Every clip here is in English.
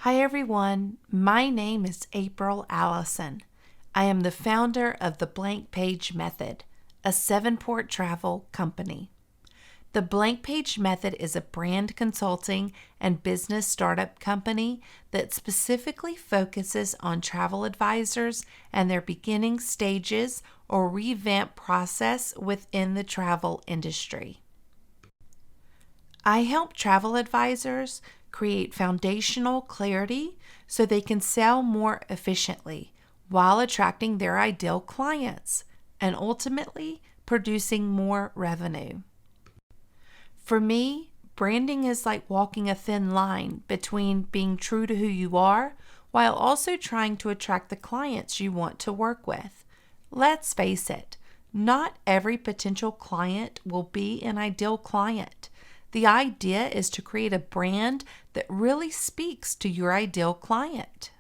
Hi everyone, my name is Allison. I am the founder of the Blank Page Method, a 7-port travel company. The Blank Page Method is a brand consulting and business startup company that specifically focuses on travel advisors and their beginning stages or revamp process within the travel industry. I help travel advisors create foundational clarity so they can sell more efficiently while attracting their ideal clients and ultimately producing more revenue. For me, branding is like walking a thin line between being true to who you are while also trying to attract the clients you want to work with. Let's face it, not every potential client will be an ideal client. The idea is to create a brand that really speaks to your ideal client.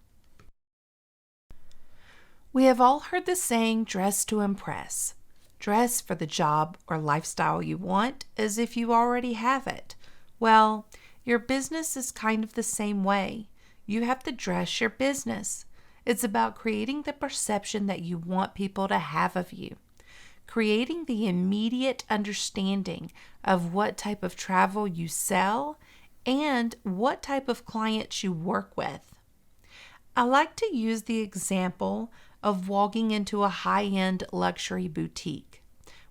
We have all heard the saying, dress to impress. Dress for the job or lifestyle you want as if you already have it. Well, your business is kind of the same way. You have to dress your business. It's about creating the perception that you want people to have of you. Creating the immediate understanding of what type of travel you sell and what type of clients you work with. I like to use the example of walking into a high-end luxury boutique,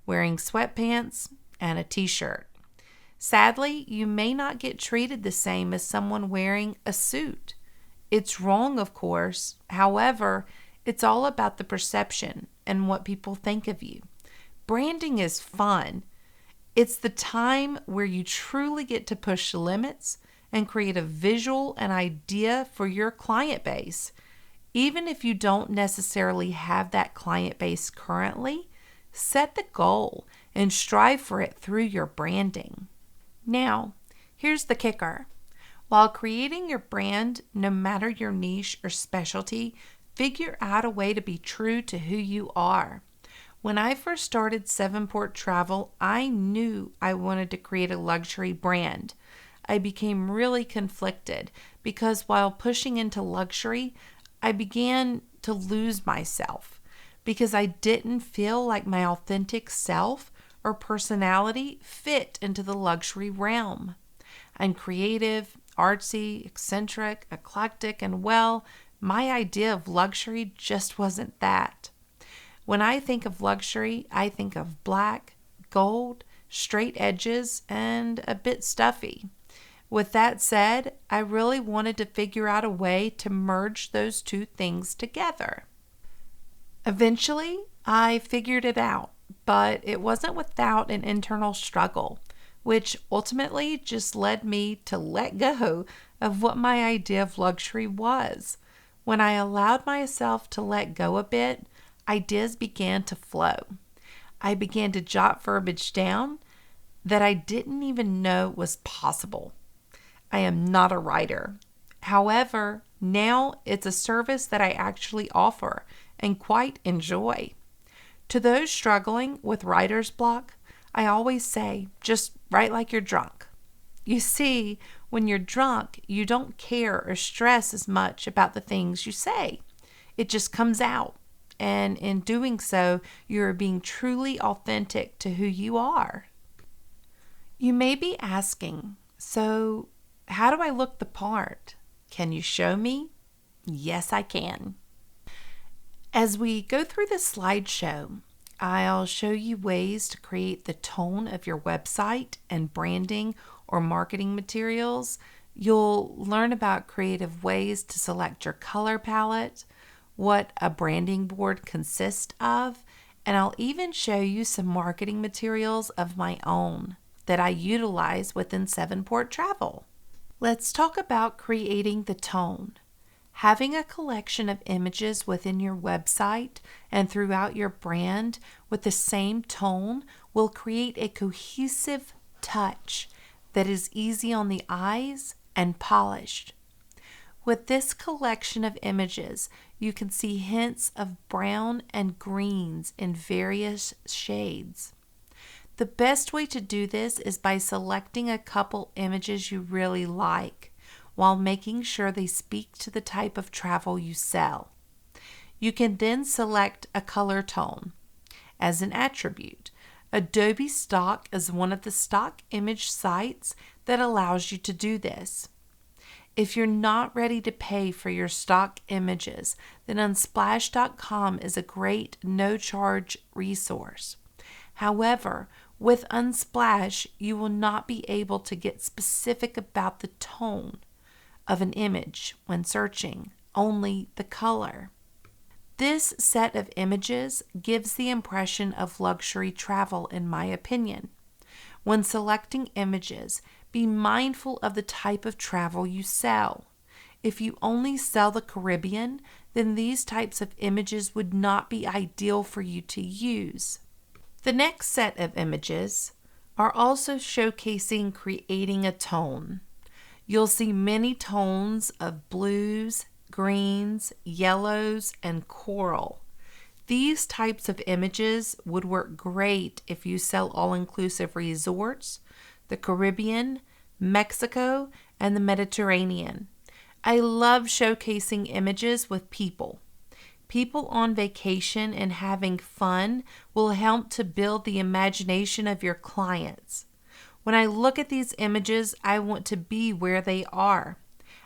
wearing sweatpants and a t-shirt. Sadly, you may not get treated the same as someone wearing a suit. It's wrong, of course. However, it's all about the perception and what people think of you. Branding is fun. It's the time where you truly get to push limits and create a visual and idea for your client base. Even if you don't necessarily have that client base currently, set the goal and strive for it through your branding. Now, here's the kicker. While creating your brand, no matter your niche or specialty, figure out a way to be true to who you are. When I first started 7-Port Travel, I knew I wanted to create a luxury brand. I became really conflicted because while pushing into luxury, I began to lose myself because I didn't feel like my authentic self or personality fit into the luxury realm. I'm creative, artsy, eccentric, eclectic, and well, my idea of luxury just wasn't that. When I think of luxury, I think of black, gold, straight edges, and a bit stuffy. With that said, I really wanted to figure out a way to merge those two things together. Eventually, I figured it out, but it wasn't without an internal struggle, which ultimately just led me to let go of what my idea of luxury was. When I allowed myself to let go a bit, ideas began to flow. I began to jot verbiage down that I didn't even know was possible. I am not a writer. However, now it's a service that I actually offer and quite enjoy. To those struggling with writer's block, I always say, just write like you're drunk. You see, when you're drunk, you don't care or stress as much about the things you say. It just comes out. And in doing so, you're being truly authentic to who you are. You may be asking, so how do I look the part? Can you show me? Yes, I can. As we go through the slideshow, I'll show you ways to create the tone of your website and branding or marketing materials. You'll learn about creative ways to select your color palette, what a branding board consists of, and I'll even show you some marketing materials of my own that I utilize within 7-Port Travel. Let's talk about creating the tone. Having a collection of images within your website and throughout your brand with the same tone will create a cohesive touch that is easy on the eyes and polished. With this collection of images, you can see hints of brown and greens in various shades. The best way to do this is by selecting a couple images you really like. while making sure they speak to the type of travel you sell. You can then select a color tone as an attribute. Adobe Stock is one of the stock image sites that allows you to do this. If you're not ready to pay for your stock images, then Unsplash.com is a great no-charge resource. However, with Unsplash, you will not be able to get specific about the tone of an image when searching, only the color. This set of images gives the impression of luxury travel, in my opinion. When selecting images, be mindful of the type of travel you sell. If you only sell the Caribbean, then these types of images would not be ideal for you to use. The next set of images are also showcasing creating a tone. You'll see many tones of blues, greens, yellows, and coral. These types of images would work great if you sell all-inclusive resorts, the Caribbean, Mexico, and the Mediterranean. I love showcasing images with people. People on vacation and having fun will help to build the imagination of your clients. When I look at these images, I want to be where they are.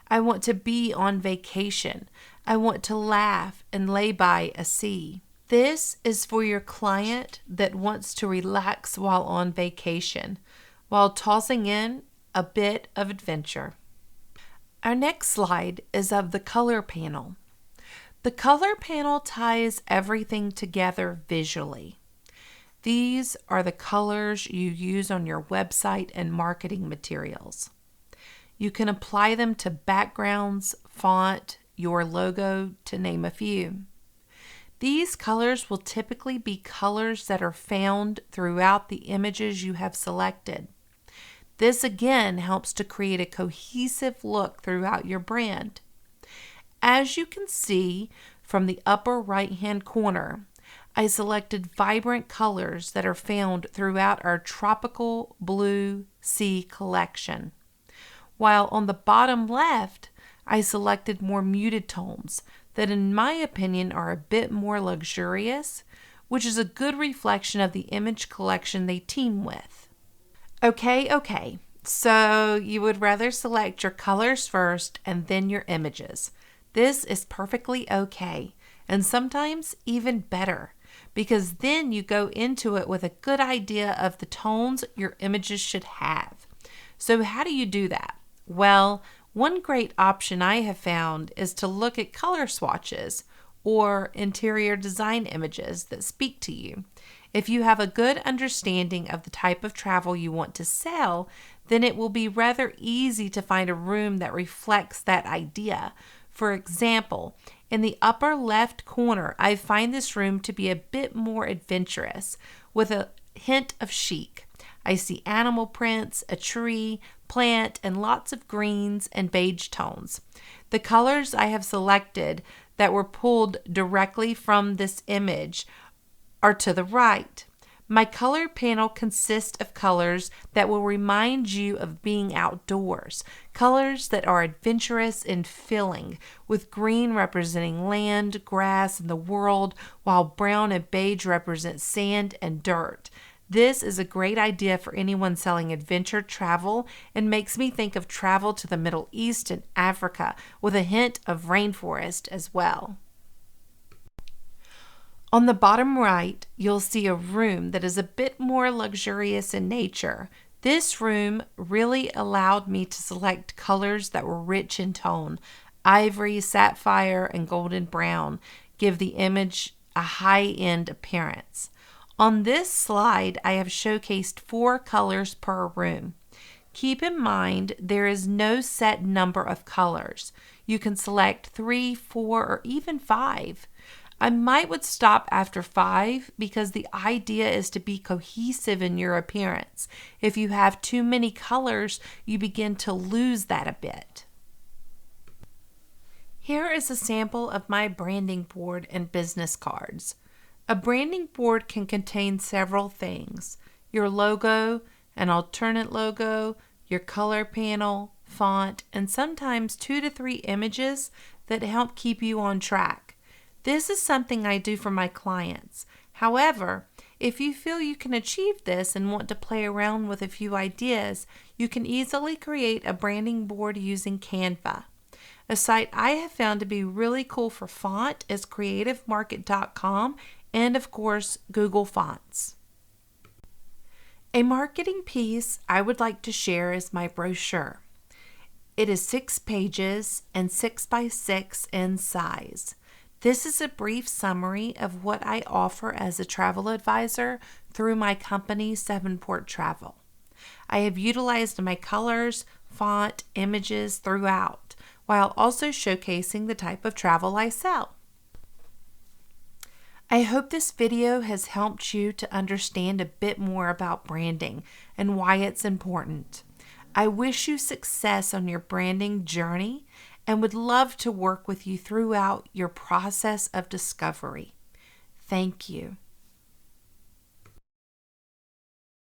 I want to be on vacation. I want to laugh and lay by a sea. This is for your client that wants to relax while on vacation, while tossing in a bit of adventure. Our next slide is of the color panel. The color panel ties everything together visually. These are the colors you use on your website and marketing materials. You can apply them to backgrounds, font, your logo, to name a few. These colors will typically be colors that are found throughout the images you have selected. This again helps to create a cohesive look throughout your brand. As you can see from the upper right-hand corner, I selected vibrant colors that are found throughout our Tropical Blue Sea collection. While on the bottom left, I selected more muted tones that in my opinion are a bit more luxurious, which is a good reflection of the image collection they team with. Okay, so you would rather select your colors first and then your images. This is perfectly okay, and sometimes even better, because then you go into it with a good idea of the tones your images should have. So how do you do that? Well, one great option I have found is to look at color swatches or interior design images that speak to you. If you have a good understanding of the type of travel you want to sell, then it will be rather easy to find a room that reflects that idea. For example, in the upper left corner, I find this room to be a bit more adventurous with a hint of chic. I see animal prints, a tree, plant, and lots of greens and beige tones. The colors I have selected that were pulled directly from this image are to the right. My color panel consists of colors that will remind you of being outdoors, colors that are adventurous and filling, with green representing land, grass, and the world, while brown and beige represent sand and dirt. This is a great idea for anyone selling adventure travel and makes me think of travel to the Middle East and Africa with a hint of rainforest as well. On the bottom right, you'll see a room that is a bit more luxurious in nature. This room really allowed me to select colors that were rich in tone. Ivory, sapphire, and golden brown give the image a high-end appearance. On this slide, I have showcased 4 colors per room. Keep in mind there is no set number of colors. You can select 3, 4, or even 5. I would stop after 5 because the idea is to be cohesive in your appearance. If you have too many colors, you begin to lose that a bit. Here is a sample of my branding board and business cards. A branding board can contain several things: your logo, an alternate logo, your color panel, font, and sometimes 2 to 3 images that help keep you on track. This is something I do for my clients. However, if you feel you can achieve this and want to play around with a few ideas, you can easily create a branding board using Canva. A site I have found to be really cool for font is creativemarket.com and, of course, Google Fonts. A marketing piece I would like to share is my brochure. It is 6 pages and 6 by 6 in size. This is a brief summary of what I offer as a travel advisor through my company, Sevenport Travel. I have utilized my colors, font, images throughout, while also showcasing the type of travel I sell. I hope this video has helped you to understand a bit more about branding and why it's important. I wish you success on your branding journey and would love to work with you throughout your process of discovery. Thank you.